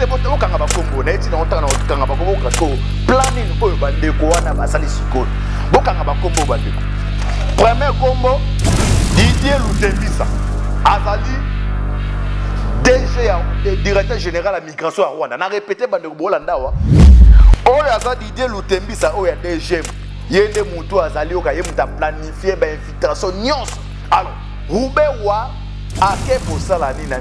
répéter votre okanga ba kombo na eti na otanga na okanga ba kombo kasko planning oyo bandeko wana basali sikoyo bokanga ba kombo bandeko premier kombo Didier Lutembisa azali DG directeur général à migration à Rwanda na répéter bandeko bolanda wa oyo azali Didier Lutembisa oyo ya DG yende mutu azali oka ye muta planifier ba infiltration nyonso alors Rubewa ake posala ni na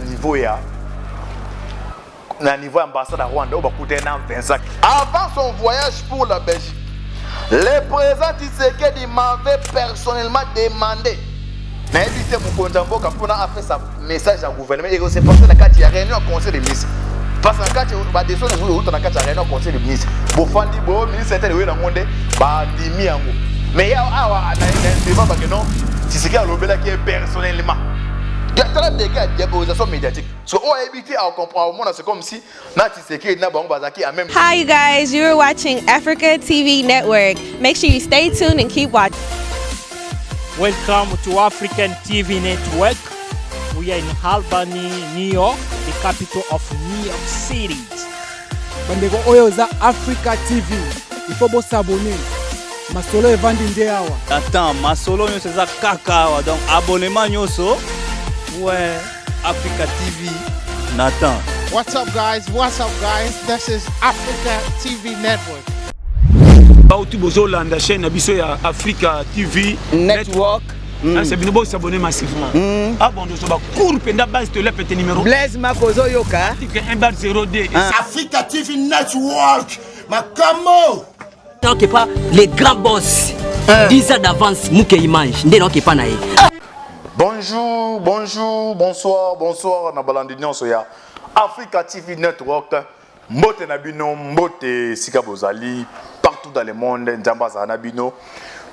niveau ambassade à Rwanda au bakute na 25. Avant son voyage pour la Belgique, le président Tshisekedi m'avait personnellement demandé na éviter mon kontambo pour a fait sa message au gouvernement et c'est passé la carte réunion au conseil des ministres. Parce que quand ba descend au na carte réunion au conseil des ministres. Bo fandi bo ministre était le monde ba dimi yango. Mais ya awa na débat parce que non Tshisekedi a lobela qui est personnellement. Il y a très de cas de diabolisation médiatique. So on a évité à comprendre au monde c'est comme si na Tshisekedi na bango bazaki a même. Hi you guys, you're watching Africa TV Network. Make sure you stay tuned and keep watching. Welcome to African TV Network. We are in Albany, New York, the capital of New York City. Bandeko oyo za Africa TV. Il faut bo s'abonner. Masolo evandi nde awa. Attends, masolo nyo c'est ça kaka awa. Donc abonnement nyoso. Ouais, Africa TV. Nathan. What's up guys? This is Africa TV Network. Bauti bozolanda chaîne biso ya Africa TV Network. C'est bien de s'abonner massivement. Abonne sur ba court penda base de la petit numéro. Blaise Makozo Yoka. 1/0D. Africa TV Network. Makamo. Non que pas les grands boss. 10 ans d'avance Mouké Image. Ndé non que pas naé. Bonjour, bonsoir na balandi nyonso ya Africa TV Network. Mbote na bino, mbote sika bozali partout dans le monde, nzamba za na bino.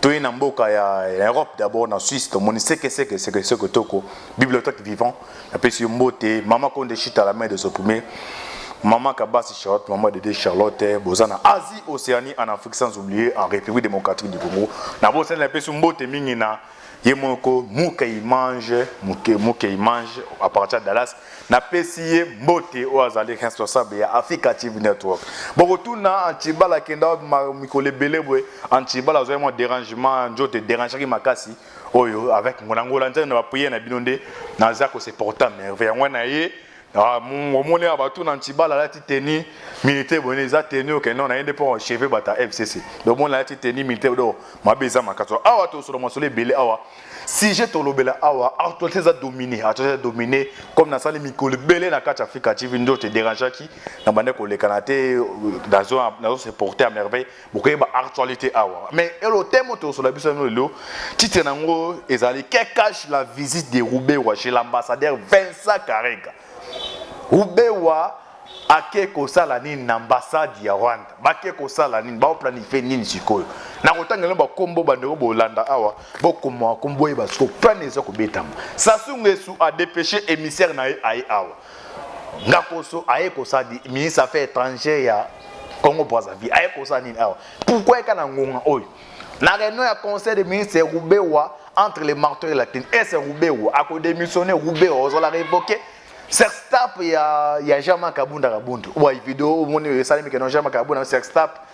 Toye na mboka ya Europe d'abord na Suisse, to moni que toko bibliothèque vivant. Na pesi mbote mama Konde Chita la main de ce premier. Maman Kabasi Charlotte, maman Dédé Charlotte, bozana Asie, Océanie, en Afrique sans oublier en République démocratique du Congo. Na bosse na pesi mbote mingi na Yemoko Mouké mange à partir de Dallas na pesiye mbote o azali responsable ya Africa TV Network. Bokotuna antibala kenda mikole belebwe antibala zo mo dérangement njote déranger makasi oyo avec monangola nzana ba prier na binonde na zako se porta merveille ngwana ye mon moni abatu na antibala la titeni militaire bonne za teni o kenon na yende pour chevet bata FCC. Donc mon la titeni militaire do mabeza makaso awa to solo mosole belé awa si j'ai tolobela awa autorité za dominer comme na sali mikolo belé na kati Africa TV ndo te déranger qui na bande ko le kanaté dans se porter à merveille beaucoup ba actualité awa mais elo thème to solo biso no lo titre nango ezali que cache la visite de Rubewa chez l'ambassadeur Vincent Karega. Rubewa ake kosala nini na ambassade ya Rwanda bake kosala nini ba planifier nini sikoyo na kotangela ba kombo bandeko bolanda awa bokoma kombo eba siko plan eza ko betama Sasungesu a dépêché émissaire na ai awa ngakoso aye kosadi ministre affaires étrangères ya Congo Brazzaville aye kosala nini awa pourquoi kana ngonga oyo na réunion ya conseil des ministres Rubewa entre les martyrs et la latine et c'est Rubewa a ko démissionner Rubewa ozola révoquer. Sextap ya Jean-Marc Kabunda Kabundu. Ouais vidéo moni salimi que non Jean-Marc Kabunda sextap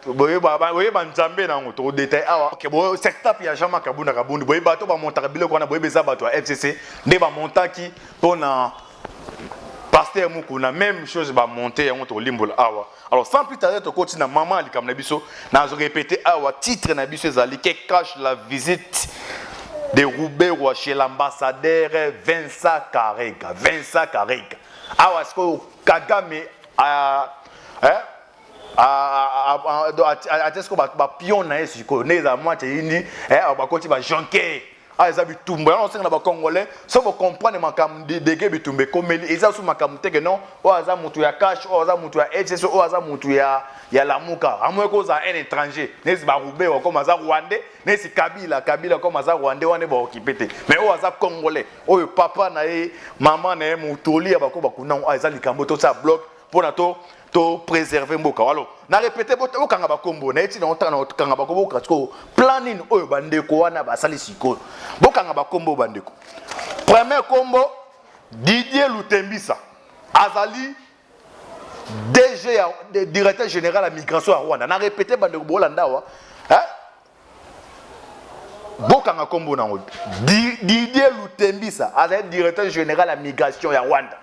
boye ba nzambe na ngoto détail awa OK boye sextap ya Jean-Marc Kabunda Kabundu boye bato ba monta biloko na boye beza bato FCC nde ba montaki pona pasteur mukuna même chose ba monter ya ngoto limbola awa. Alors sans plus tarder to continue na maman ali comme na biso na zo répéter awa titre na biso ezali qui cache la visite de Rubewa chez l'ambassadeur Vincent Karega. Ah, est-ce que Kagame a est-ce que ba pion na yesu ko neza moitié indi ba koti ba jonke ah eza bitumba on sait na ba congolais so vous comprendre makam de bitumba comme eza sous makam te que non o aza mutu ya cash o aza mutu ya FCC o aza mutu ya lamuka amwe ko za un étranger nezi ba Rubewa comme aza rwandais nezi kabila comme aza rwandais wane ba okipete mais o aza congolais o papa na ye maman na ye mutoli ya bako bakuna eza likambo to sa bloc pour na to préserver mboka alors na répéter boto kanga bakombo na eti na otana kanga bakombo katiko planning oyo bandeko wana basali siko bokanga bakombo bandeko premier kombo Didier Lutembisa azali DG directeur général à migration à Rwanda na répété bande bolanda wa hein bokanga kombo nango Didier Lutembisa azali directeur général à migration à Rwanda.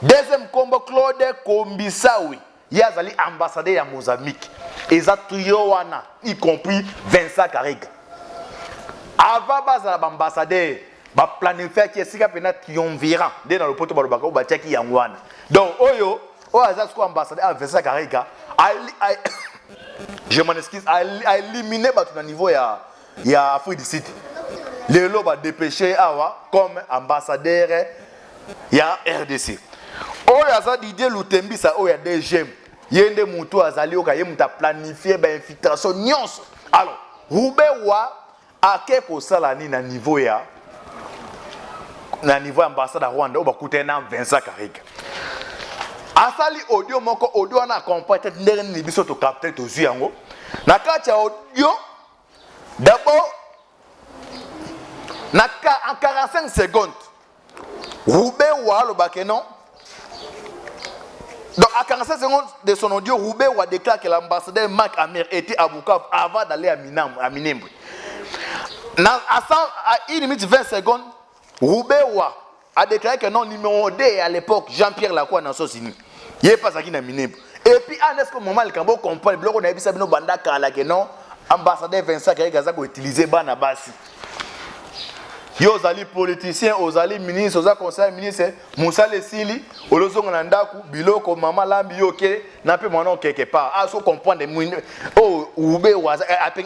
Deuxième combo Claude Kombisawi yazali ambassadeur ya Mozambique eza trio wana y compris Vincent Karega. Avant bazala ambassadeur ba planifier qui esika pena triumvirat dès dans le poto balobaka ba tiaki yangwana. Donc oyo aza ko ambassadeur à Vincent Karega je m'en excuse a éliminé ba tout niveau ya Afrique du Sud. Le lo ba dépêché awa comme ambassadeur ya RDC. Oyo aza Didier Lutembisa oyo DGM yende mutu azali oka yemuta planifier ba infiltration nyonso. Alors Rubewa ake ko sala ni na niveau ambassade à Rwanda oba kutena Vincent Karega. Asali audio moko audio na accompagner ndenge ni biso to capter to zuyango. Na kati ya audio d'abord en 45 secondes Rubewa le bakenon. Donc à 45 secondes de son audio, Rubewa déclare que l'ambassadeur Marc Amer était à Bukavu avant d'aller à Minembwe. À 1 minute 20 secondes, Rubewa a déclaré que non numéro 2 à l'époque Jean-Pierre Lacroix dans Sosini. Il n'est pas à Minembwe. Et puis à ce moment le Cambo comprend le bloc on a vu ça bino banda kala que non ambassadeur Vincent Karega za ko utiliser bana basi. Yo zali politicien, ozali ministre, oza conseiller ministre, Moussa Lesili, olozonga na ndaku, biloko mama lambi yo ke na pe mwana quelque part. A so comprendre oh Rubewa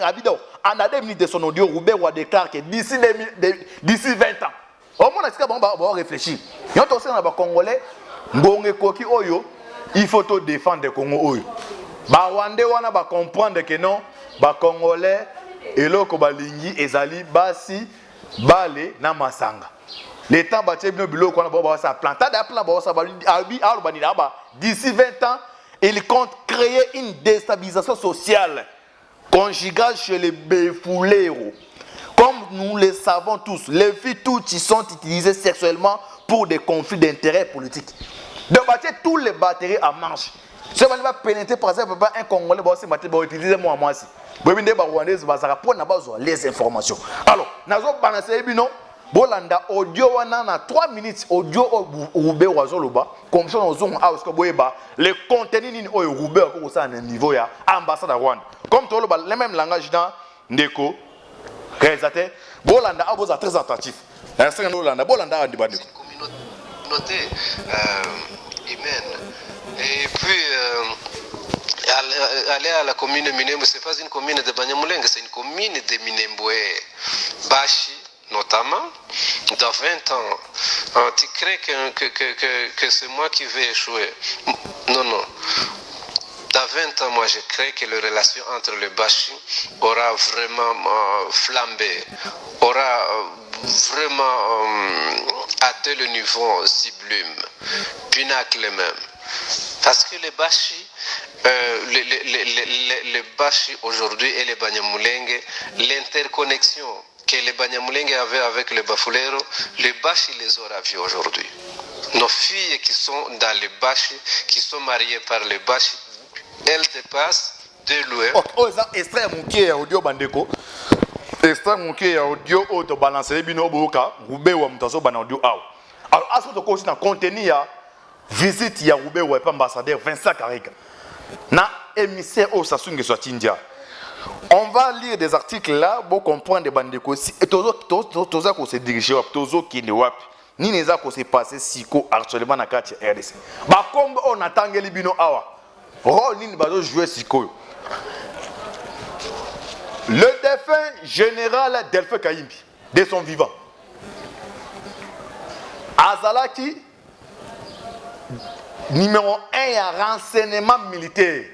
abido en a 2 minutes de son audio Rubewa déclare que d'ici 20 ans. Au moins est-ce que bon va réfléchir. Yo to na ba congolais ngonge koki oyo, il faut to défendre le Congo oyo. Ba Rwandais wana ba comprendre que non, ba congolais eloko balingi ezali basi Balé na masanga. L'État bâti biloko na ba sa planta da plan ba sa d'ici 20 ans, il compte créer une déstabilisation sociale conjugale chez les Befuleros. Comme nous le savons tous, les filles toutes sont utilisées sexuellement pour des conflits d'intérêts politiques. De bâtir tous les batteries en marche. Si on va pénétrer par exemple un Congolais va utiliser moi aussi. Les informations. Alors, nazo balancer bino bolanda audio wana na 3 minutes audio Rube wazoloba comme ça nous on a ce boyeba le contenu ni oyo Rube ko ça na niveau ya ambassade à Rwanda. Comme tout le même langage dans ndeko réalisateur bolanda aboza très attentif. Un bolanda bolanda andi bandeko. Communauté humaine. Et puis aller à la commune de Minembwe, ce n'est pas une commune de Banyamulenge, c'est une commune de Minembwe. Bashi, notamment, dans 20 ans, tu crains que c'est moi qui vais échouer. Non. Dans 20 ans, moi, je crains que la relation entre le Bashi aura vraiment flambé, aura vraiment atteint le niveau sublime, pinacle même. Parce que les Bashi, les Bashi aujourd'hui et les Banyamulenge, l'interconnexion que les Banyamulenge avaient avec les Bafulero, les Bashi les aura vus aujourd'hui. Nos filles qui sont dans les Bashi, qui sont mariées par les Bashi, elles dépassent de loin. Oh, ça extrait mon audio bandeko. Extrait mon audio auto balancer bino boka, Rubewa mutaso ban audio out. Alors, à ce que tu continues à contenir visite ya Rubewa et ambassadeur Vincent Karega. Na émissaire au Sassung soit India. On va lire des articles là pour comprendre des bandeko si toza ko se diriger wap tozo kine wap ni neza ko se passer siko harcèlement na kati RDC. Ba comme on atangeli bino awa. Rôle ni bazo jouer siko. Le défunt général Delphin Kayimbi de son vivant. Azalaki numéro 1 ya renseignement militaire.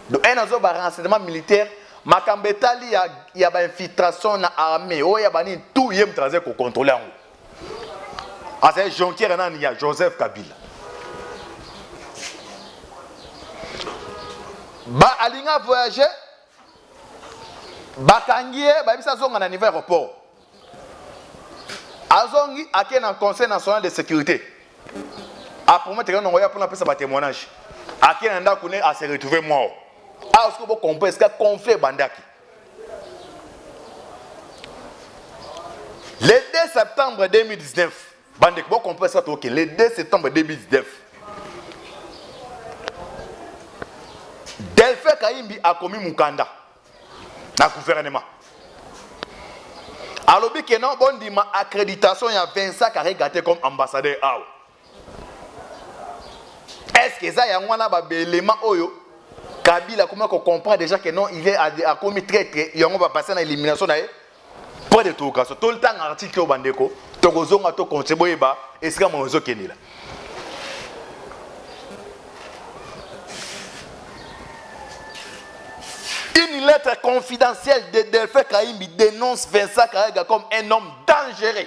Donc un azo ba renseignement militaire makambetali ya ba infiltration na armée o ya bani tout yem trazer ko contrôler en. Asa Jonquière na ya Joseph Kabila. Ba alinga voyager bakangie ba bisa zonga na niveau aéroport. Azongi ake na conseil national de sécurité. A promettre que nous allons pour la témoignage. À qui on a se retrouver mort. Ah, est-ce que vous comprenez ce que conflit bandaki? Le 2 septembre 2019, bandek, vous comprenez ça, ok? Le 2 septembre 2019, Delphin Kaimbi a commis Mukanda dans le gouvernement. Alors, que non, bon, dit ma accréditation, il y a Vincent Karega comme ambassadeur. Est-ce que ça y a un élément oyo? Kabila, comment on comprend déjà que non, il est à commis traître, et on va passer à l'élimination. Pas de tout cas, tout le temps, article au bandeko, Togozon a tout contribué, et c'est comme on a là. Une lettre confidentielle de Delphin Kaimbi dénonce Vincent Karega comme un homme dangereux.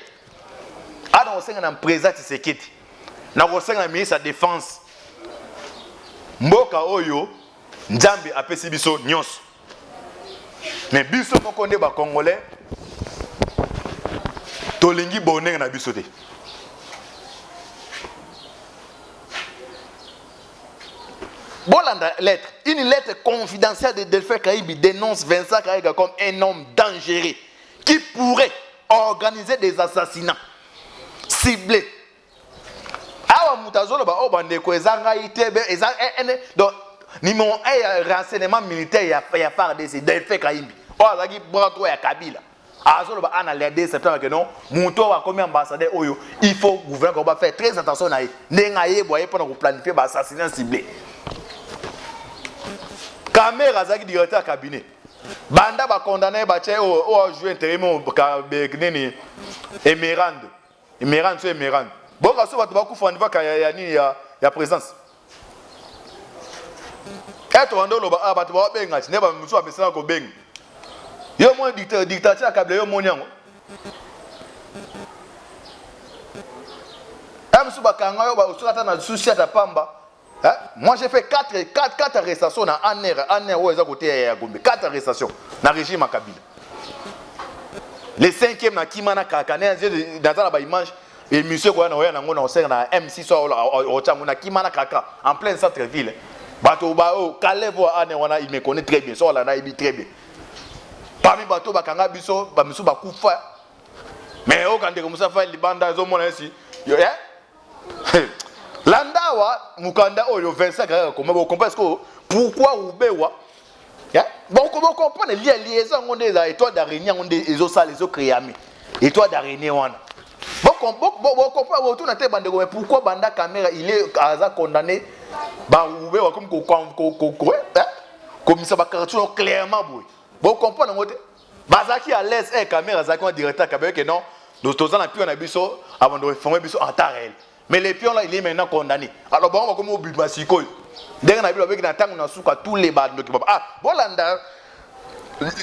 Ah, on sait un président de sécurité. On sait un ministre de la Défense. Mboka Oyo, Nzambi a pesi biso nyos. Mais biso moko nde ba Congolais. Tolingi boneng na biso te. Bolanda lettre, une lettre confidentielle de Delphin Kaimbi dénonce Vincent Karega comme un homme dangereux qui pourrait organiser des assassinats ciblés. Awa mutazolo ba obandeko ezanga itebe ezanga donc numéro 1 renseignement militaire ya FARDC Delphin Kaimbi. O azaki brato ya Kabila. Azolo ba ana le 2 septembre que non, muto wa comme ambassadeur oyo, il faut gouvernement va faire très attention na ye. Ndenga ye boye pour planifier ba assassinat ciblé. Caméra zaki directeur cabinet. Banda ba condamné ba tché o jouer intérim ka nini Emerand. Emerand c'est Emerand. Boka so ba ku fandi ka ya nini ya présence. Eto wando lo ba ba to ba benga ne ba muso abesana ko benga. Yo mo dictateur kabila yo mo nyango. Amsu ba kanga yo ba usukata na souci ata pamba. Moi j'ai fait 4 arrestations en air où ils ont côté à Gombe. 4 arrestations dans le régime à Kabila. Le 5e na Kimana Kakane dans la image et monsieur quoi na ngona oseng na M6 au Tchango na Kimana Kaka en plein centre-ville. Bato bao Kalevo ane wana il me connaît très bien, so la na ibi très bien. Parmi bato bakanga biso ba misu bakufa. Mais au quand comme ça fait libanda zo mona ici. Yo Landawa Mukanda oyo Vincent Karega comment vous comprenez pourquoi Ubewa bon comment comprendre liaison on des étoiles d'araignée on des ça les créami étoiles d'araignée on bon comprendre tout na te bande pourquoi banda caméra il est à condamné ba Ubewa comme ça ba carton clairement bon comprendre ngote bazaki à l'aise caméra zaki directeur caméra que non nous tous en appui on a biso avant de former biso en temps réel. Mais les pions là, il est maintenant condamné. Alors bon, on va comme au but masiko. Dès qu'on a vu avec la tangue, on a souka tous les bas. Ah, Bolanda,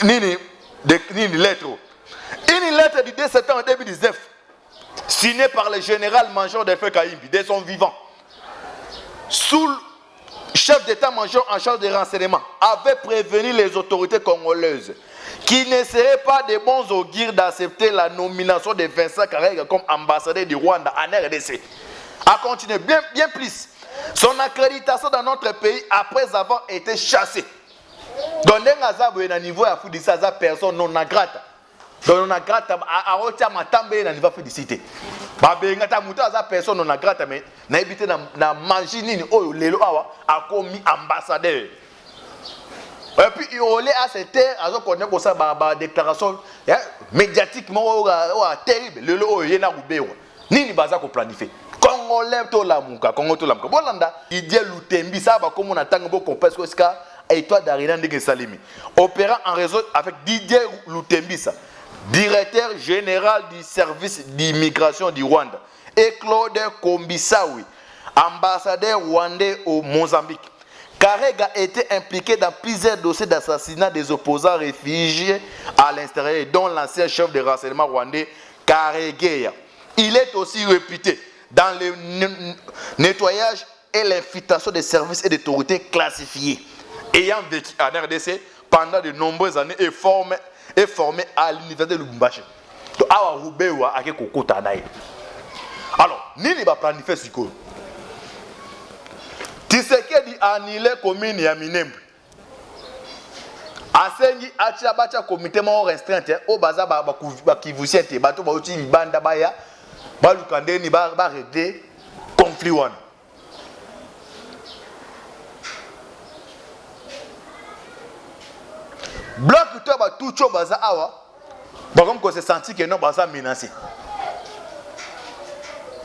nini lettre. Une lettre du 2 septembre 2019, signée par le général-major Delphin Kaimbi, dès son vivant, sous le chef d'état-major en charge des renseignements, avait prévenu les autorités congolaises qu'il ne serait pas de bons augures d'accepter la nomination de Vincent Karega comme ambassadeur du Rwanda en RDC. A continué bien plus. Son accréditation dans notre pays après avoir été chassé. Donc, un niveau à Foudissa, personne non grata. Donc, on a grata à Rotiamatambe dans niveau félicité. Babengata Mouta, personne non grata, mais n'a évité na manginini, oh, lelo awa, a commis ambassadeur. Et puis, il relait à cette terre, à ce qu'on a comme ça, déclaration médiatiquement terrible. Le oh, il y a un oubéo. Nini baza ko planifié. Congolais to la muka, Congo to la muka. Bolanda, il dit Lutembi, ça va comme on attend beaucoup parce que c'est étoile d'Arena de Salimi. Opérant en réseau avec Didier Lutembi, directeur général du service d'immigration du Rwanda, et Claude Kombisawi, ambassadeur rwandais au Mozambique. Karega était impliqué dans plusieurs dossiers d'assassinat des opposants réfugiés à l'extérieur, dont l'ancien chef de renseignement rwandais Karegeya. Il est aussi réputé dans le nettoyage et l'infiltration des services et d'autorités classifiés, ayant vécu en RDC pendant de nombreuses années et formé à l'université de Lubumbashi. Alors, Nini va planifier ce coup. Tshisekedi annulé commune ya Minembwe. Asengi atia bacha comité mo restreinte au baza ba kivusiente bato ba uti banda baya ba lukandeni ba régler conflit wana. Bloc to ba tucho baza awa ba comme qu'on se senti que non baza menacé.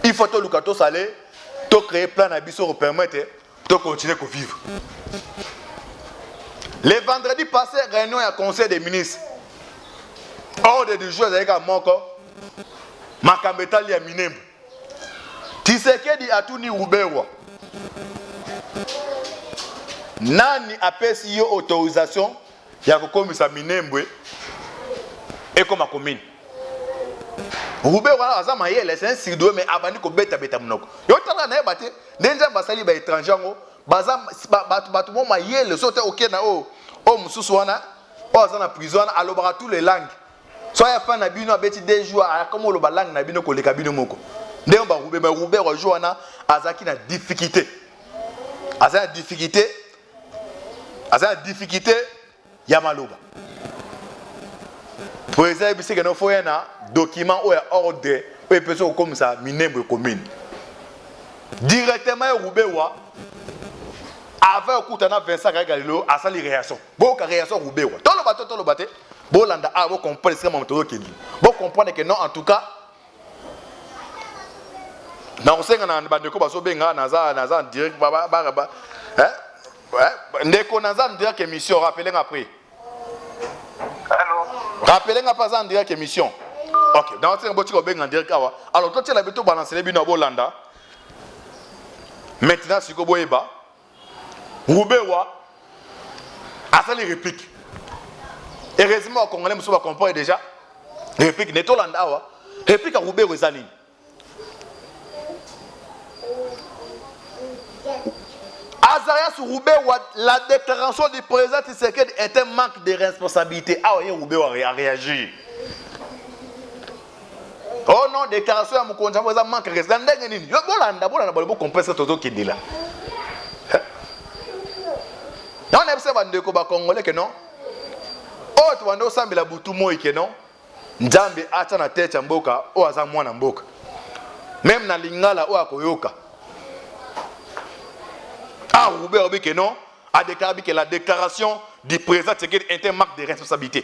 Il faut to lukato salé to créer plan na biso pour permettre de continuer à vivre. Le vendredi passé, réunion à conseil des ministres. Ordre du jour avec un manque. Makambeta li ya Minembwe. Tshisekedi atuni Ruberwa. Nani apesi yo autorisation ya kokomisa Minembwe et comme commune. Ruberwa aza mayele c'est un sido mais abandi ko beta munoko. Yo tala na ebate ndenja basali ba étranger ngo baza batu mo mayele sote ok na o mususu wana o aza na prison alobara tous les langues. Soit ya fa na bino abeti 2 jours comme lo ba langue na bino ko leka bino moko. Ndé ba Ruberwa joana azaki na difficulté. Aza difficulté ya maloba. Pour exemple, c'est que nous faut un document ou un ordre ou une personne comme ça, Minembwe commune. Directement, Ruberwa, avant que tu aies Vincent Galileo, à sa réaction. Bon, réaction Ruberwa. Tout le bateau, bon, landa, vous comprenez ce que je vous comprenez que non, en tout cas, dans le sens où on a un direct, on a un direct émission, rappelez après. Rappelez-moi pas en direct émission. Ok, dans ce cas, en direct. Alors, toi, tu as l'habitude de balancer les bino à Bolanda. Maintenant, si vous avez Ruberwa a fait les répliques. Heureusement, les Congolais me comprennent déjà. Réplique, n'est-ce pas réplique à Ruberwa Zani. Azaria sur Ruberwa, la déclaration du président Tshisekedi est un manque de responsabilité. Ah oui, Ruberwa a réagi. Oh non, déclaration à mon conjoint, vous avez manqué de responsabilité. Vous comprenez ce que je là. On a observé que les Congolais que non. Oh, tu vas nous sembler la boutou moi que non. Nzambe ata na tete mboka, o aza mwana mboka. Même na lingala o akoyoka. Ah, Ruberwa non a déclaré que la déclaration du président Tshisekedi est un marque de responsabilité.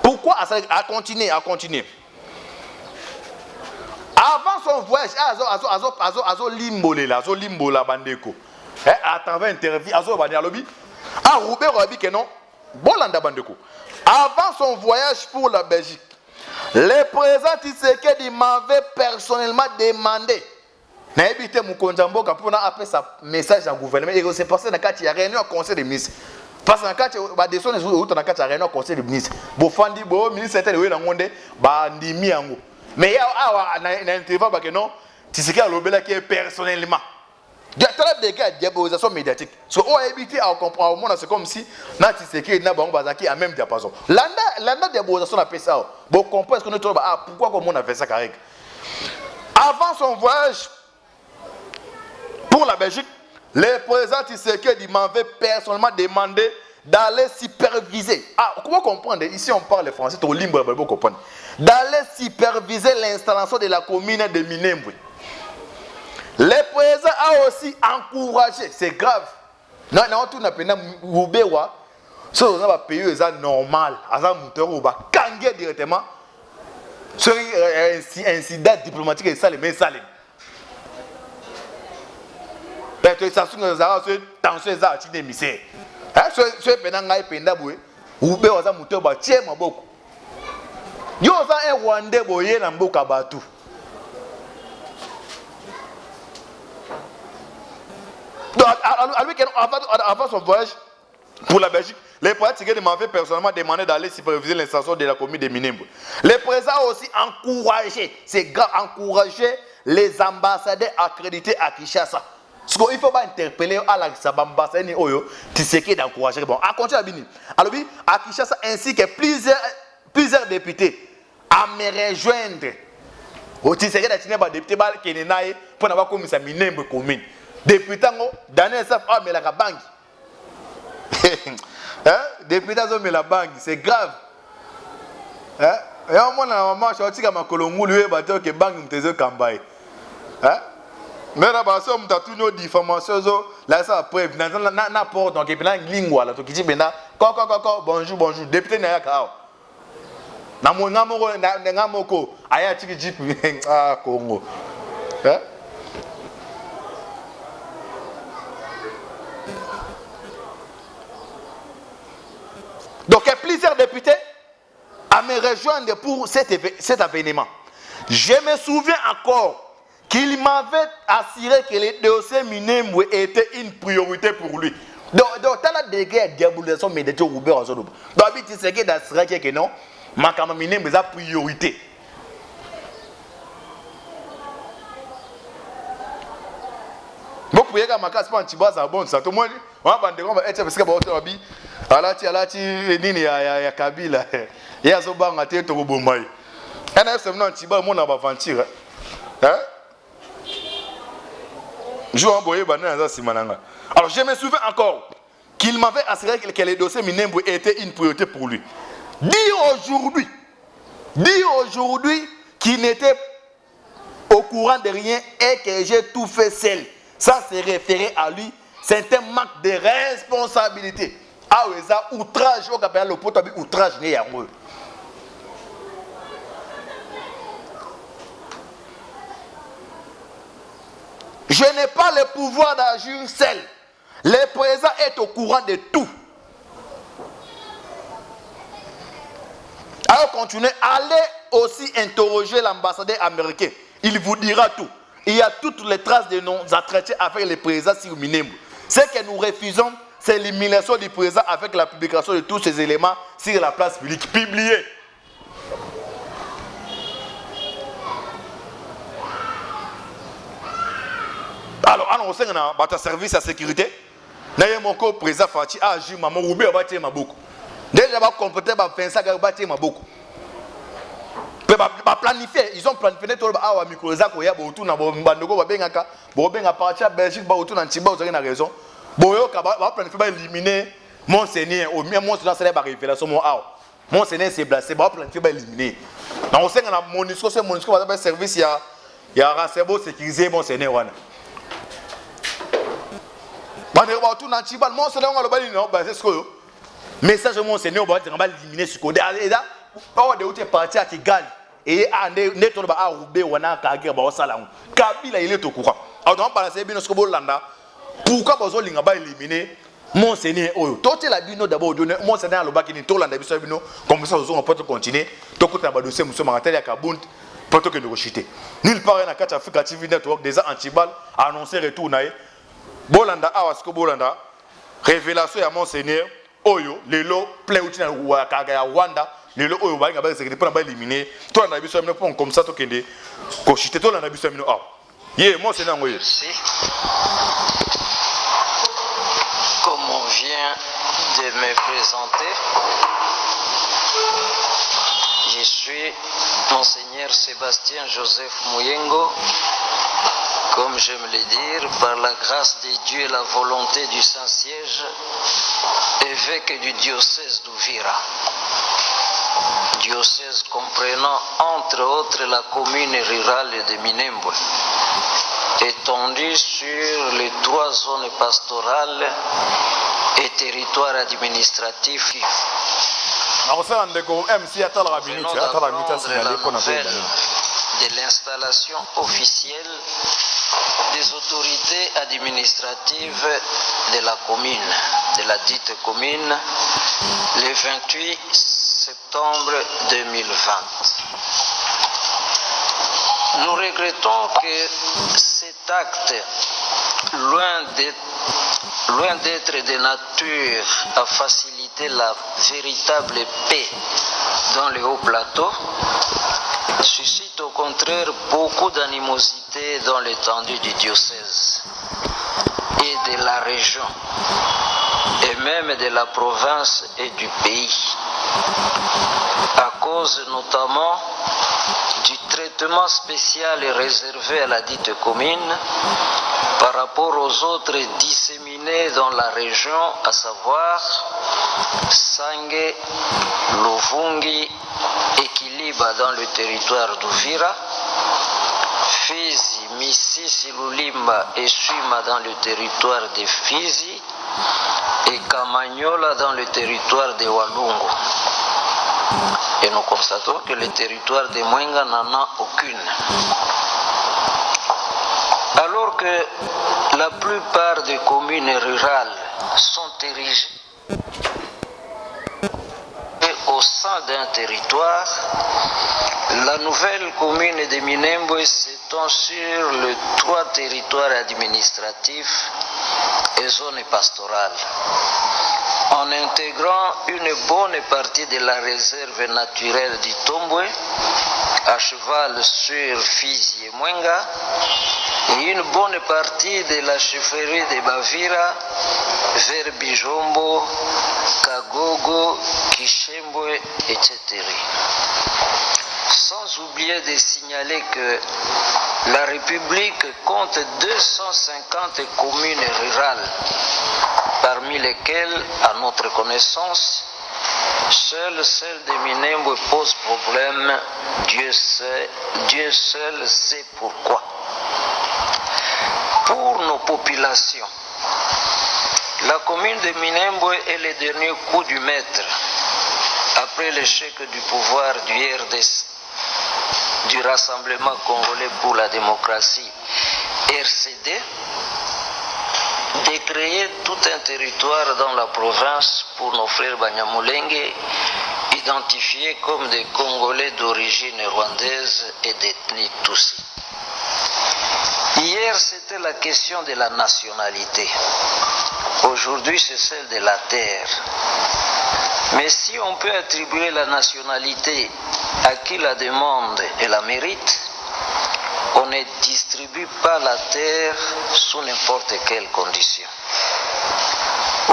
Pourquoi a continué? Avant son voyage, azo limbola bandeko. À travers interview, azo bandi alobi. Ah, Ruberwa que non, bolanda bandeko. Avant son voyage pour la Belgique, le président Tshisekedi m'avait personnellement demandé. Na ebité mukonza mboka pour na appeler sa message au gouvernement et c'est passé dans kati ya réunion conseil des ministres parce que na kati ba desone zo na kati ya réunion conseil des ministres bo fandi bo ministre tel we na ngonde ba ndimi yango mais awa na interview ba que non Tshisekedi alobela qui personnellement de très des cas diabolisation médiatique so o ebité à comprendre monde c'est comme si na Tshisekedi na bango bazaki à même diapason landa diabolisation na pesa bo comprendre que nous pourquoi comme on a fait ça carré avant son voyage pour la Belgique, le président Tshisekedi m'avait personnellement demandé d'aller superviser. Ah, comment comprendre? Ici on parle français, tu libre pour comprendre. D'aller superviser l'installation de la commune de Minembwe. Le président a aussi encouragé, c'est grave. Non, tout n'a pas Ruberwa. Si on a payé ça normal, à moteur ou va kanguer directement. Sur un incident diplomatique et ça les met salé. Ça se passe tension za atine mise. So pena ngai penda boye. Ruberwa za muto ba tie maboko. Yo za un Rwandais boye na mboka batu. Donc avant son voyage pour la Belgique, le président Tshisekedi m'avait personnellement demandé d'aller superviser l'installation de la commune de Minembwe. Le président a aussi encouragé, c'est grave, encouragé les ambassadeurs accrédités à Kinshasa. Parce qu'il ne faut pas interpeller à l'ambassade ni Oyo, Tshisekedi d'encourager. Bon, à continuer à Bini. Alors, à Kinshasa ainsi que plusieurs députés à me rejoindre. Au Tshisekedi a député qui est pour n'avoir commis sa Minembwe commune. Député, Daniel Saf, ah, mais la banque. Député, mais la banque, c'est grave. Et au moins, la maman, je suis à ma colombe, lui, que banque, me faisait campagne. Mais la base, on a tout nos diffamations, là, ça preuve, n'importe, donc, il y a une ligne, là, qui dit, bonjour, bonjour, député, n'a pas. Na mwangamoko na ngamoko aya tiki jeep ah Congo. Donc plusieurs députés à me rejoindre pour cet événement. Je me souviens encore qu'il m'avait assuré que les dossiers Minembwe étaient une priorité pour lui. Donc dans la déguerre diabolisation médiatique ou bien en zone. Donc il s'est dit d'assurer que non. Ma camarade mais a priorité. Bon pour y aller ma casse pas antiba ça bon ça tout le monde on va bander on va être parce que ba auto abi alati nini ya Kabila ya zo banga te to bomai ana fm non antiba mon na ba aventure jour envoyé banan za simananga. Alors je me souviens encore qu'il m'avait assuré que les dossiers Minembwe étaient une priorité pour lui. Dis aujourd'hui qu'il n'était au courant de rien et que j'ai tout fait seul. Ça se référait à lui. C'est un manque de responsabilité. Ah oui, ça, outrage, on appelle le pot, outrage, n'est pas moi. Je n'ai pas le pouvoir d'agir seul. Le président est au courant de tout. Alors continuez, allez aussi interroger l'ambassadeur américain. Il vous dira tout. Il y a toutes les traces de nos entretiens avec le président sur Minembwe. Ce que nous refusons, c'est l'élimination du président avec la publication de tous ces éléments sur la place publique. Publiée. Alors, on sait que notre service à sécurité, le président Fati a agi, maman Roubé a battu ma beaucoup. Déjà, on a complété 25 ans, battu ma beaucoup. Ils ont planifié tout le monde micro ya autour na bandoko ba bengaka bo benga partir Belgique ba autour na Ntiba vous avez raison boyo ka ba planifier ba éliminer Monseigneur au mieux Monseigneur c'est la révélation mon Monseigneur c'est blessé ba planifier ba éliminer na on sait que na Monisco c'est Monisco ba service ya rasebo sécuriser Monseigneur wana bandeko ba autour na Ntiba Monseigneur on ba éliminer ba c'est ce que message Monseigneur ba éliminer ce côté et là on de où parti à Kigali. Et Neto ba Roubé wana Kagera ba osala. Kabila il est au courant. Alors on parle c'est bien ce que Bolanda. Pourquoi bozo linga ba éliminer Monseigneur oyo. Tote la bino d'abord donner Monseigneur lo bakini to landa biso bino comme ça on peut continuer. To kota ba dossier monsieur Marateli ya Kabunt plutôt que de rechuter. Nulle part na kati Africa TV Network déjà Antibal a annoncé retour nae. Bolanda awasko Bolanda révélation ya Monseigneur oyo lelo plein outil na Kagera Rwanda. Les lots où ils ont été éliminés, toi on a vu ça comme ça, toi qui es toi on a vu ça. Moi c'est non. Merci. Comme on vient de me présenter, je suis Monseigneur Sébastien Joseph Muyengo. Comme j'aime le dire, par la grâce de Dieu et la volonté du Saint-Siège, évêque du diocèse d'Uvira. Diocèse comprenant entre autres la commune rurale de Minembwe, étendue sur les 3 zones pastorales et territoires administratifs. Nous venons de l'installation officielle des autorités administratives de la commune, de la dite commune, le 28 septembre 2020. Nous regrettons que cet acte, loin d'être de nature à faciliter la véritable paix dans le haut plateau, suscite au contraire beaucoup d'animosité dans l'étendue du diocèse et de la région, et même de la province et du pays, à cause notamment du traitement spécial et réservé à la dite commune par rapport aux autres disséminés dans la région, à savoir Sange, Luvungi et Kiliba dans le territoire d'Uvira, Fizi, Misisi, Lulimba et Suima dans le territoire de Fizi et Kamanyola dans le territoire de Walungu. Et nous constatons que le territoire de Mwenga n'en a aucune. Alors que la plupart des communes rurales sont érigées au sein d'un territoire, la nouvelle commune de Minembwe s'étend sur les 3 territoires administratifs et zones pastorales, en intégrant une bonne partie de la réserve naturelle du Tombwe, à cheval sur Fizi et Mwenga, et une bonne partie de la chefferie de Bavira vers Bijombo, Kagogo, Kishembwe, etc. Sans oublier de signaler que la République compte 250 communes rurales, parmi lesquelles, à notre connaissance, seule celle de Minembwe pose problème. Dieu seul sait pourquoi. Pour nos populations, la commune de Minembwe est le dernier coup du maître après l'échec du pouvoir du RDC, du Rassemblement congolais pour la démocratie, RCD, de créer tout un territoire dans la province pour nos frères Banyamulenge, identifiés comme des Congolais d'origine rwandaise et d'ethnie Tutsi. Hier, c'était la question de la nationalité. Aujourd'hui, c'est celle de la terre. Mais si on peut attribuer la nationalité à qui la demande et la mérite, on ne distribue pas la terre sous n'importe quelle condition.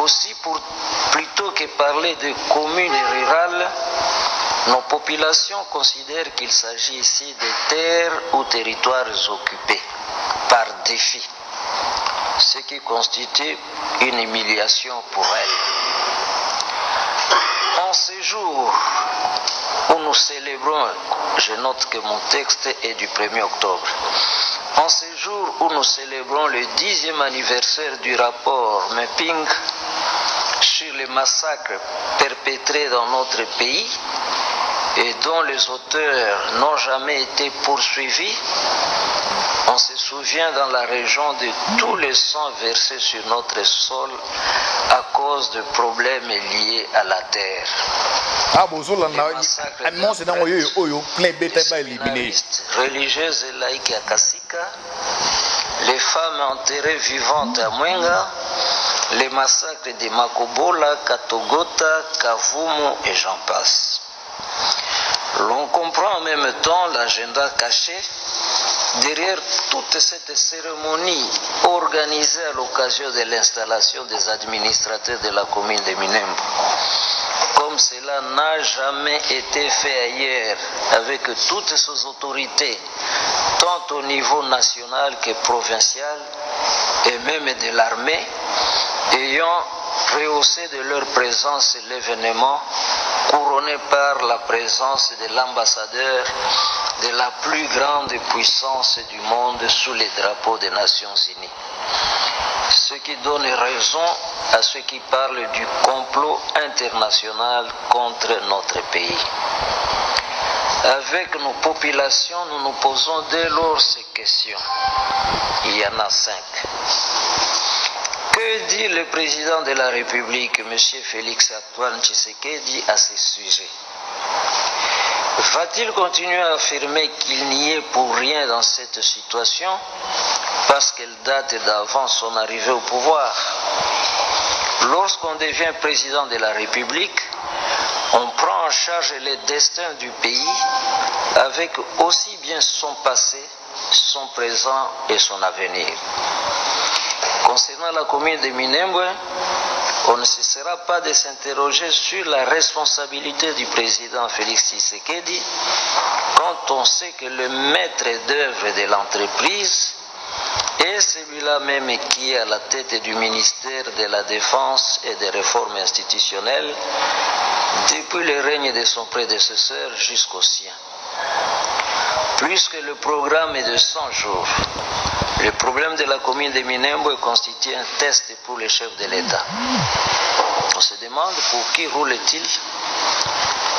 Aussi, plutôt que parler de communes rurales, nos populations considèrent qu'il s'agit ici de terres ou territoires occupés par défi, ce qui constitue une humiliation pour elles. En ces jours où nous célébrons, je note que mon texte est du 1er octobre, en ces jours où nous célébrons le 10e anniversaire du rapport Mapping sur les massacres perpétrés dans notre pays et dont les auteurs n'ont jamais été poursuivis, on se souvient dans la région de tous les sangs versés sur notre sol à cause de problèmes liés à la terre. Religieuses et laïques à Kasika, les femmes enterrées vivantes à Mwenga, les massacres de Makobola, Katogota, Kavumu et j'en passe. L'on comprend en même temps l'agenda caché derrière toute cette cérémonie organisée à l'occasion de l'installation des administrateurs de la commune de Minembwe. Comme cela n'a jamais été fait ailleurs, avec toutes ces autorités, tant au niveau national que provincial, et même de l'armée, ayant rehaussé de leur présence l'événement, couronné par la présence de l'ambassadeur de la plus grande puissance du monde sous les drapeaux des Nations Unies. Ce qui donne raison à ceux qui parlent du complot international contre notre pays. Avec nos populations, nous nous posons dès lors ces questions. Il y en a 5. Que dit le président de la République, M. Félix Antoine Tshisekedi, à ce sujet? Va-t-il continuer à affirmer qu'il n'y est pour rien dans cette situation parce qu'elle date d'avant son arrivée au pouvoir? Lorsqu'on devient président de la République, on prend en charge le destin du pays avec aussi bien son passé, son présent et son avenir. Concernant la commune de Minembwe, on ne cessera pas de s'interroger sur la responsabilité du président Félix Tshisekedi quand on sait que le maître d'œuvre de l'entreprise et celui-là même qui est à la tête du ministère de la Défense et des réformes institutionnelles depuis le règne de son prédécesseur jusqu'au sien. Puisque le programme est de 100 jours, le problème de la commune de Minembwe constitue un test pour les chefs de l'État. On se demande pour qui roule-t-il?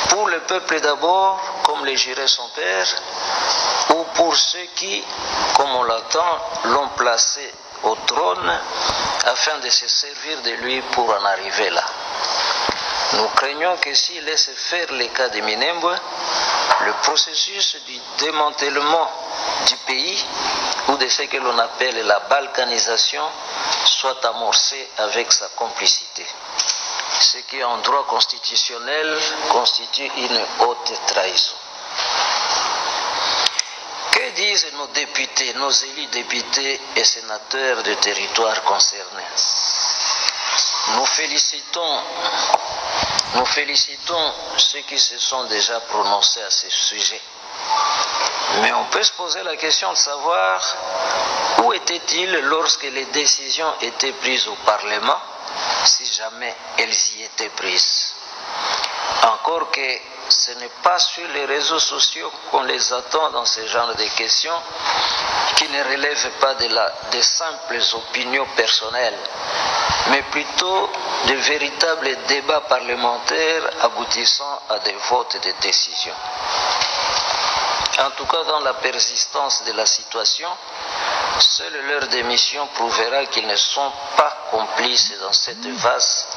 Pour le peuple d'abord, comme le jurait son père, ou pour ceux qui, comme on l'attend, l'ont placé au trône afin de se servir de lui pour en arriver là. Nous craignons que s'il laisse faire les cas de Minembwe, le processus du démantèlement du pays ou de ce que l'on appelle la balkanisation soit amorcé avec sa complicité. Ce qui en droit constitutionnel constitue une haute trahison. Que disent nos députés, nos élus députés et sénateurs des territoires concernés? Nous félicitons ceux qui se sont déjà prononcés à ce sujet. Mais on peut se poser la question de savoir où étaient-ils lorsque les décisions étaient prises au Parlement, si jamais elles y étaient prises. Encore que ce n'est pas sur les réseaux sociaux qu'on les attend dans ce genre de questions qui ne relèvent pas de simples opinions personnelles, mais plutôt de véritables débats parlementaires aboutissant à des votes et des décisions. En tout cas, dans la persistance de la situation, seule leur démission prouvera qu'ils ne sont pas complices dans cette vaste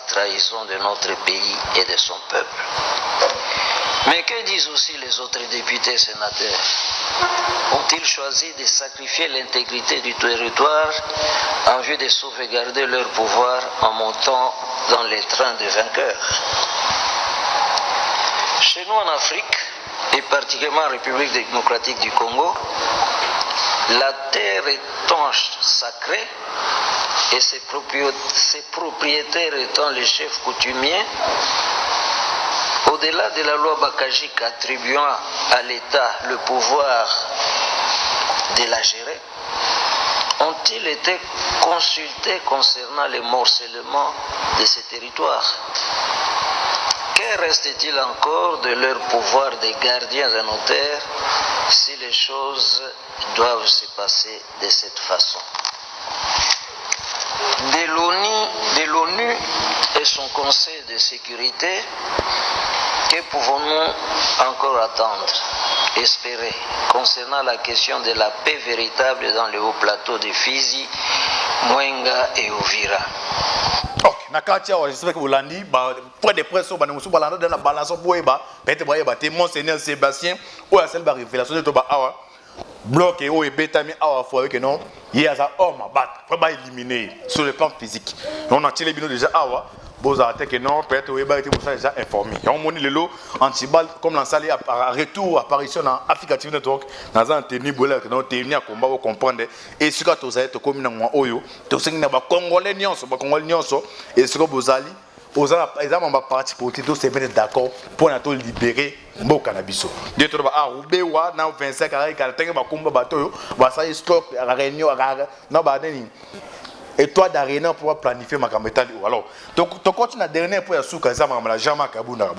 trahison de notre pays et de son peuple. Mais que disent aussi les autres députés et sénateurs? Ont-ils choisi de sacrifier l'intégrité du territoire en vue de sauvegarder leur pouvoir en montant dans les trains des vainqueurs? Chez nous en Afrique, et particulièrement en République démocratique du Congo, la terre étanche sacrée et ses propriétaires étant les chefs coutumiers, au-delà de la loi Bakajik attribuant à l'État le pouvoir de la gérer, ont-ils été consultés concernant le morcellement de ces territoires? Que reste-t-il encore de leur pouvoir de gardiens de nos terres si les choses doivent se passer de cette façon? De l'ONU et son Conseil de sécurité, que pouvons-nous encore attendre, espérer, concernant la question de la paix véritable dans le haut plateau de Fizi, Mwenga et Uvira? Nakatia, j'espère que vous l'avez dit, point de presse, on va nous balancer dans la balance pour Eba, peut-être Monseigneur Sébastien, ou à celle de révélation de Toba Awa, bloqué, ou Betami Awa, faut que non, il y a un homme à battre, il faut éliminer sur le plan physique. On a tiré les déjà Awa. Que non, peut-être que vous êtes déjà informé. On m'a dit le lot anti-bal comme l'ensalé à retour, apparition dans Africa TV Network, dans un tenue bouleur, que nous tenons à combat, vous comprenez. Et ce que vous êtes comme dans Oyo, tout ce qui n'est pas Congolais, et ce que vous allez, aux exemples, on va partir pour tout se mettre d'accord pour nous libérer le cannabis. Deux trois à Roubaix, dans 25 carrés, quand on va combattre bateau, va ça stock à la réunion, non bah et toi d'arena pour planifier ma caméra alors donc tu continues à dernier pour souka ça ma jamais kabuna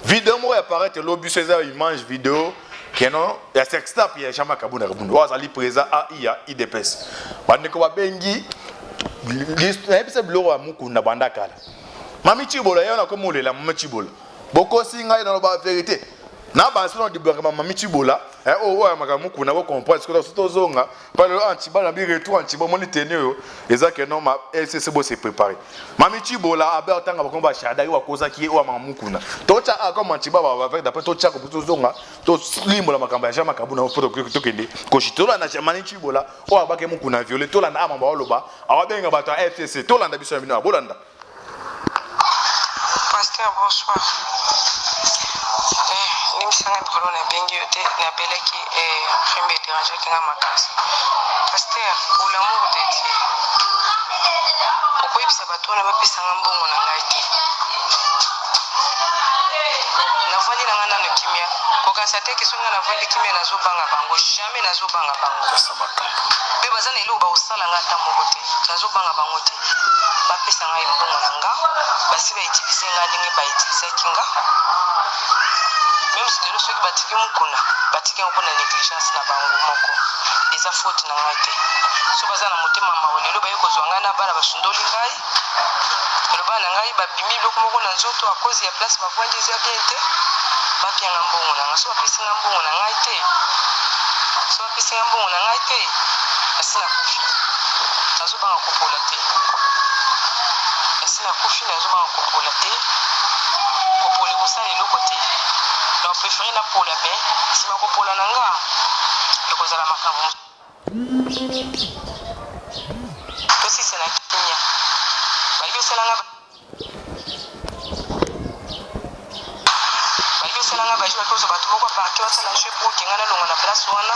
vidéo moi apparaît l'obus César image vidéo que non il y a sextap il y a jamais kabuna wa sali présent a ia idps bande ko bengi liste ebise bloro amuku na banda kala mami chibola yona ko mulela mama chibola boko singa ina ba vérité na ba sino di blanc mama chibola o makamuku na ko comprendre ce que to zonga par le antibal bi retour antibal moni tenir eza que non ma LCC bo se préparer mami chibola abe otanga ba komba shadari wa koza ki o makamuku na to cha comme antibal ba avec d'après to cha ko to zonga to limbo makamba ja makabu na photo to kende ko shitola na mami chibola o abake muku na violet to la na amamba oloba awabenga bato LCC to landa biso bino abolanda. Pasteur, bonsoir. L'émission est pour nous bien guidée, la belle qui est en train de déranger qui n'a ma casse. Pasteur, pour l'amour de Dieu, pourquoi il s'est battu on n'a pas pu s'en bon on a été. navandi na nga nano kimia kokanisa te ke songa navandi kimia nazobanga bango jamais nazobanga bango mpe baza na eloko bakosala nga ata moko te nazobanga bango te bapesa ngai mbongo na nga basi bautilize nga ndenge bautilizaki nga même si lelo soki batiki mokuna batiki yango mpona négligence na bango moko eza faute na ngai te so baza na motema mawa lelo baye kozwa ngai na bana basundoli ngai lelo bana na ngai babimi biloko moko na nzoto a cause ya place bavwandi eza bien te bapianga mbongo na ngai so bapesi nga mbongo na ngai te so bapesi nga mbongo na ngai te asi nakufi nazobanga kopola te asi nakufi nazobanga kopola te kopola ekosala eloko te donc préféré napola me nsima kopola na nga ekozala makambo tosise na kimia balingi osalanga baji bakozwa bato moko aparke basala jeu po okenga nalongo na place wana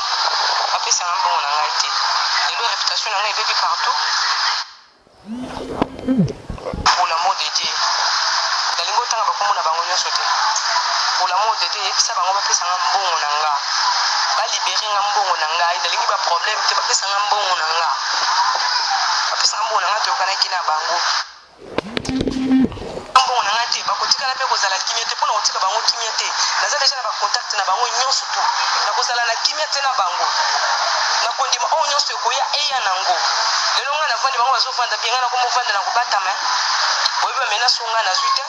bapesanga mbongo na ngai te lelo réputation na ngai ebebi partout pour l'amour de Dieu nalingi otanga bakombo na bango nyonso te pour l'amour de Dieu yebisa bango bapesanga mbongo na nga balibere nga mbongo na ngai nalingi baproblème te bapesanga mbongo na nga bapesanga mbongo na nga toyokanaki na bango mbongo na nga te bakotikala mpe kozala kimia te mpona kotika bango kimia te naza deja na bacontacte na bango nyonso tu nakozala na kimia te na bango nakondima oyo nyonso ekoya eya nango lelo ngai navandi bango bazovanda bie ngai nakomovanda na kobatama boyebi bamenaso ngai nazwi te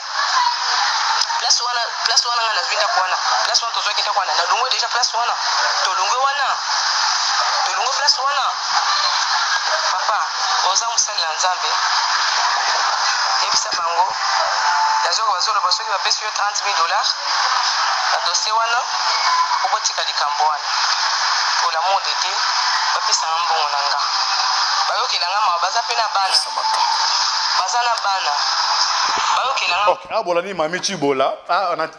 place wana ngai nazwi ndako wana place wana tozwaki ndako wana nalongwe deja place wana tolongwe place wana papa oza mosali na nzambe yebisa bango nazoko bazoloba soki bapesi yo $30,000 na dossier wana obotika likambo wana pour l'amour de Dieu bapesanga mbongo na nga bayokelanga mawa baza mpe na bana bayokela abolani mami chibola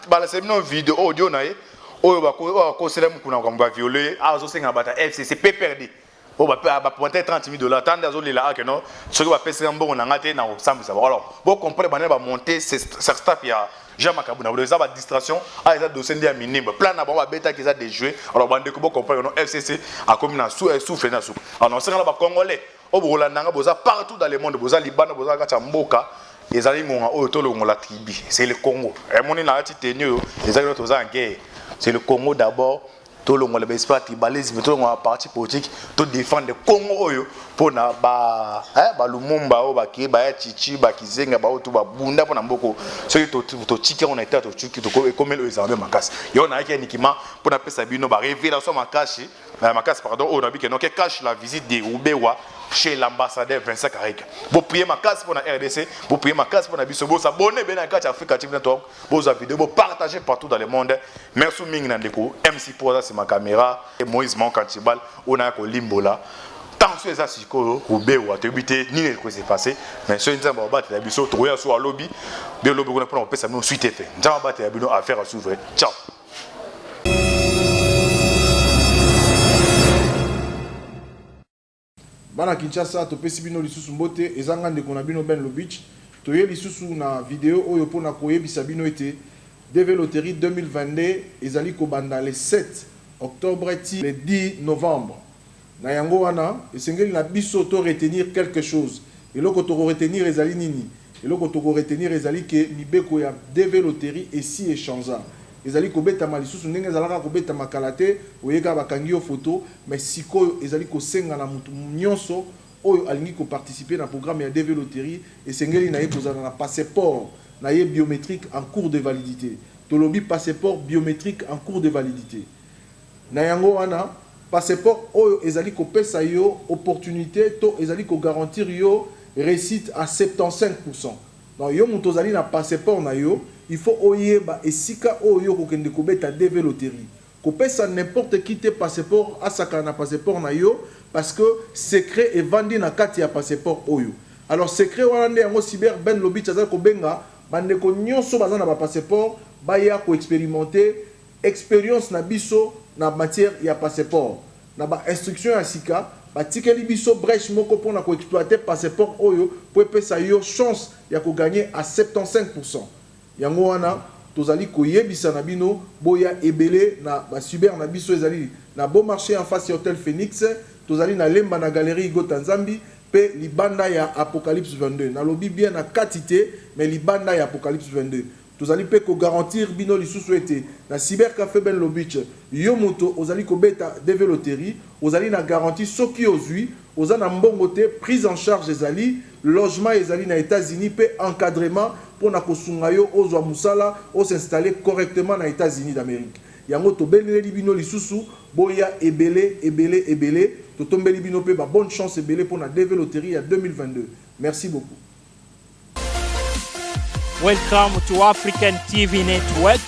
balaseli bino video audio na ye oyo bakosela mokuna makambo baviole azosenga bata FCC PPRD bapointe $30,000 tande azolela ake no soki bapesaka mbongo na nga te na kosambwisa bango alors bocomprendre banani bamonte staff ya Jean Makabuna eza badistraction eza dossier nde ya minimba plan na bango babetaki eza déjoué alors bandeko bocomprendre no FCC akomi na souffle na soupe alors osengala bacongolais oyo bokolandanga boza partout dans le monde boza libana boza kati ya mboka ezali ngonga oyo tolongola tribu c'est le Congo emoni na kati teni oyo ezali no toza en guerre c'est le Congo d'abord tolongola baesprit tribalisme tolongola parti politique to défendre le Congo oyo pona balumumba oyo bakie baya chichi bakizenga bao to babunda pona mboko soki totika on était tochuki tokomela oyo ezambe makasi yo na yaki nikima pona pesa bino ba révélation makasi pardon oyo nabi ke no ke cache la visite de Rubewa chez l'ambassadeur Vincent Karika. Vous priez ma casse pour la RDC, vous priez ma casse pour la Bisso, vous abonnez bien à la Africa TV Network, vous vidéo, vous partagez partout dans le monde. Merci Ming Nandeko, MC Poza c'est ma caméra, et Moïse Mankantibal, on a un limbola. Tant que ça c'est quoi, Rubewa, tu habites ni le quoi s'est passé, mais sur une zamba battre la Bisso, trouver sur le lobby, bien lobby on a pris on peut ça nous suite fait. Zamba battre la Bisso affaire à s'ouvrir. Ciao. Bana Kinshasa topesi bino lisusu mbote ezanga ndeko na bino Ben Lobich toye lisusu na video oyo pona koyebisa bino ete DV Loterie 2022 ezali ko banda le 7 octobre ti le 10 novembre na yango wana esengeli na biso to retenir quelque chose eloko to retenir ezali nini eloko to retenir ezali ke mibeko ya DV Loterie esi échangeant ezali kobeta malisusu ndenge ezalaka kobeta makalate oyeka bakangi yo photo mais sikoyo ezali kosenga na mutu nyonso oyo alingi ko participer na programme ya DV Loterie esengeli na ye kozala na passeport na ye biométrique en cours de validité tolobi passeport biométrique en cours de validité na yango wana passeport oyo ezali kopesa yo opportunité to ezali ko garantir yo réussite à 75%. Donc yo mutu ozali na passeport na yo il faut oyeba esika oyo kokende kobeta DV Loterie kopesa n'importe qui te passeport asaka na passeport na yo parce que secret est vendu na kati ya passeport oyo alors secret wana nde yango cyber Ben Lobich azali kobenga bandeko nyonso baza na ba passeport baya ko expérimenter expérience na biso na matière ya passeport na ba instruction ya sika batikeli biso brèche moko pona ko exploiter passeport oyo po pesa yo chance ya ko gagner à 75%. Yango wana tozali koyebisa na bino boya ebele na ba cyber na biso ezali na bon marché en face ya Hôtel Phoenix, tozali na lemba na galerie Igota Nzambi pe libanda ya Apocalypse 22. Na lobi bien na katité mais libanda ya Apocalypse 22. Tozali pe ko garantir bino lisusu ete na cyber café Ben Lobich yo moto ozali ko beta DV loterie, ozali na garantie soki ozui, ozana mbongo te prise en charge ezali, logement ezali na États-Unis pe encadrement pour na kosunga yo ozwa musala o s'installer correctement na États-Unis d'Amérique. Yango to beleli bino lisusu boya ebele to tombeli bino pe ba bonne chance ebele pour na DV loterie à 2022. Merci beaucoup. Welcome to African TV Network.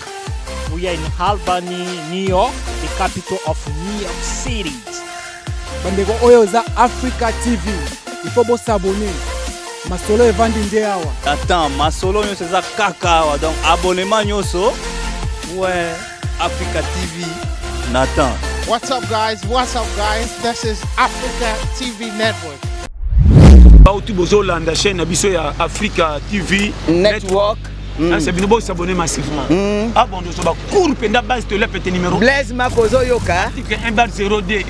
We are in Albany, New York, the capital of New York City. Bandeko oyo za Africa TV. Il faut bo s'abonner. Masolo evandi nde awa. Attends, masolo nyonso eza kaka awa. Donc abonnement nyonso. Ouais, Africa TV. Nathan. What's up, guys? What's up, guys? This is Africa TV Network. Bautu bozolanda chaîne na biso ya Africa TV Network. C'est bien beau s'abonner massivement. Ah bon, nous sommes court penda base de la numéro. Blaise Makozo Yoka. 1/02.